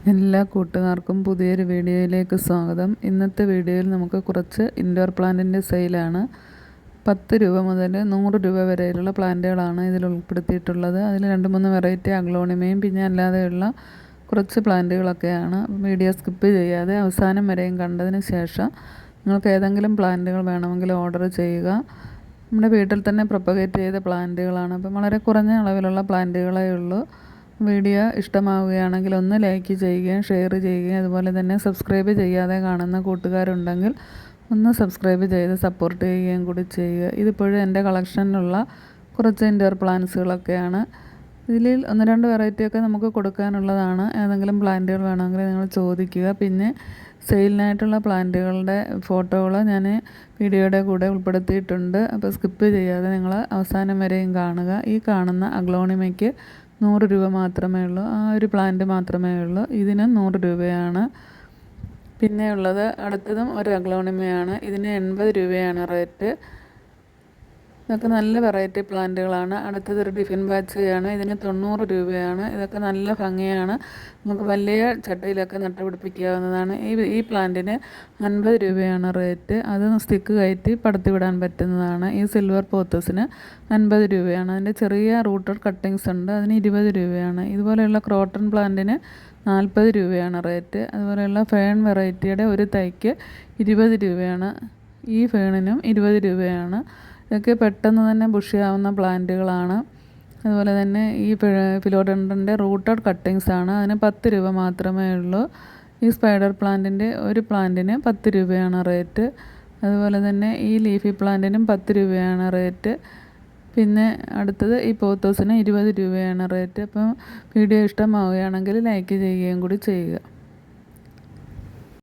എല്ലാ കൂട്ടുകാർക്കും പുതിയൊരു വീഡിയോയിലേക്ക് സ്വാഗതം. ഇന്നത്തെ വീഡിയോയിൽ നമുക്ക് കുറച്ച് ഇൻഡോർ പ്ലാന്റിൻ്റെ സെയിലാണ്. 10 രൂപ മുതൽ 100 രൂപ വരെയുള്ള പ്ലാന്റുകളാണ് ഇതിൽ ഉൾപ്പെടുത്തിയിട്ടുള്ളത്. അതിൽ 2-3 വെറൈറ്റി അഗ്ലോണിമയും പിന്നെ അല്ലാതെയുള്ള കുറച്ച് പ്ലാന്റുകളൊക്കെയാണ്. വീഡിയോ സ്കിപ്പ് ചെയ്യാതെ അവസാനം വരെയും കണ്ടതിന് ശേഷം നിങ്ങൾക്ക് ഏതെങ്കിലും പ്ലാന്റുകൾ വേണമെങ്കിൽ ഓർഡർ ചെയ്യുക. നമ്മുടെ വീട്ടിൽ തന്നെ പ്രൊപ്പഗേറ്റ് ചെയ്ത പ്ലാന്റുകളാണ്. അപ്പം വളരെ കുറഞ്ഞ അളവിലുള്ള പ്ലാന്റുകളേ ഉള്ളൂ. വീഡിയോ ഇഷ്ടമാവുകയാണെങ്കിൽ ഒന്ന് ലൈക്ക് ചെയ്യുകയും ഷെയർ ചെയ്യുകയും അതുപോലെ തന്നെ സബ്സ്ക്രൈബ് ചെയ്യാതെ കാണുന്ന കൂട്ടുകാരുണ്ടെങ്കിൽ ഒന്ന് സബ്സ്ക്രൈബ് ചെയ്ത് സപ്പോർട്ട് ചെയ്യുകയും കൂടി ചെയ്യുക. ഇതിപ്പോഴും എൻ്റെ കളക്ഷനിലുള്ള കുറച്ച് ഇൻഡോർ പ്ലാന്റ്സുകളൊക്കെയാണ്. ഇതിൽ 1-2 വെറൈറ്റിയൊക്കെ നമുക്ക് കൊടുക്കാനുള്ളതാണ്. ഏതെങ്കിലും പ്ലാന്റുകൾ വേണമെങ്കിൽ നിങ്ങൾ ചോദിക്കുക. പിന്നെ സെയിലിനായിട്ടുള്ള പ്ലാന്റുകളുടെ ഫോട്ടോകൾ ഞാൻ വീഡിയോയുടെ കൂടെ ഉൾപ്പെടുത്തിയിട്ടുണ്ട്. അപ്പോൾ സ്കിപ്പ് ചെയ്യാതെ നിങ്ങൾ അവസാനം വരെയും കാണുക. ഈ കാണുന്ന അഗ്ലോണിമയ്ക്ക് 100 രൂപ മാത്രമേ ഉള്ളൂ. ആ ഒരു പ്ലാന്റ് മാത്രമേ ഉള്ളൂ. ഇതിന് 100 രൂപയാണ്. പിന്നെ ഉള്ളത് അടുത്തതും ഒരു അഗ്ലോണിമയാണ്. ഇതിന് 80 രൂപയാണ് റേറ്റ്. ഇതൊക്കെ നല്ല വെറൈറ്റി പ്ലാന്റുകളാണ്. അടുത്തതൊരു ഡിഫിൻ ബാച്ചയാണ്. ഇതിന് 90 രൂപയാണ്. ഇതൊക്കെ നല്ല ഭംഗിയാണ്. നമുക്ക് വലിയ ചട്ടിയിലൊക്കെ നട്ടുപിടിപ്പിക്കാവുന്നതാണ്. ഈ പ്ലാന്റിന് 50 രൂപയാണ് റേറ്റ്. അത് സ്റ്റിക്ക് കയറ്റി പടത്തി വിടാൻ പറ്റുന്നതാണ്. ഈ സിൽവർ പോത്തസിന് 50 രൂപയാണ്. അതിൻ്റെ ചെറിയ റൂട്ടഡ് കട്ടിങ്സ് ഉണ്ട്, അതിന് 20 രൂപയാണ്. ഇതുപോലെയുള്ള ക്രോട്ടൺ പ്ലാന്റിന് 40 രൂപയാണ് റേറ്റ്. അതുപോലെയുള്ള ഫേൺ വെറൈറ്റിയുടെ ഒരു തൈക്ക് 20 രൂപയാണ്. ഈ ഫേണിനും 20 രൂപയാണ്. ഇതൊക്കെ പെട്ടെന്ന് തന്നെ ബുഷിയാവുന്ന പ്ലാന്റുകളാണ്. അതുപോലെ തന്നെ ഈ ഫിലോഡെൻഡ്രൻ്റെ റൂട്ടഡ് കട്ടിങ്സ് ആണ്. അതിന് 10 രൂപ മാത്രമേ ഉള്ളൂ. ഈ സ്പൈഡർ പ്ലാന്റിൻ്റെ ഒരു പ്ലാന്റിന് 10 രൂപയാണ് റേറ്റ്. അതുപോലെ തന്നെ ഈ ലീഫി പ്ലാന്റിനും 10 രൂപയാണ് റേറ്റ്. പിന്നെ അടുത്തത് ഈ പോത്തോസിന് 20 രൂപയാണ് റേറ്റ്. അപ്പം വീഡിയോ ഇഷ്ടമാവുകയാണെങ്കിൽ ലൈക്ക് ചെയ്യുകയും കൂടി ചെയ്യുക.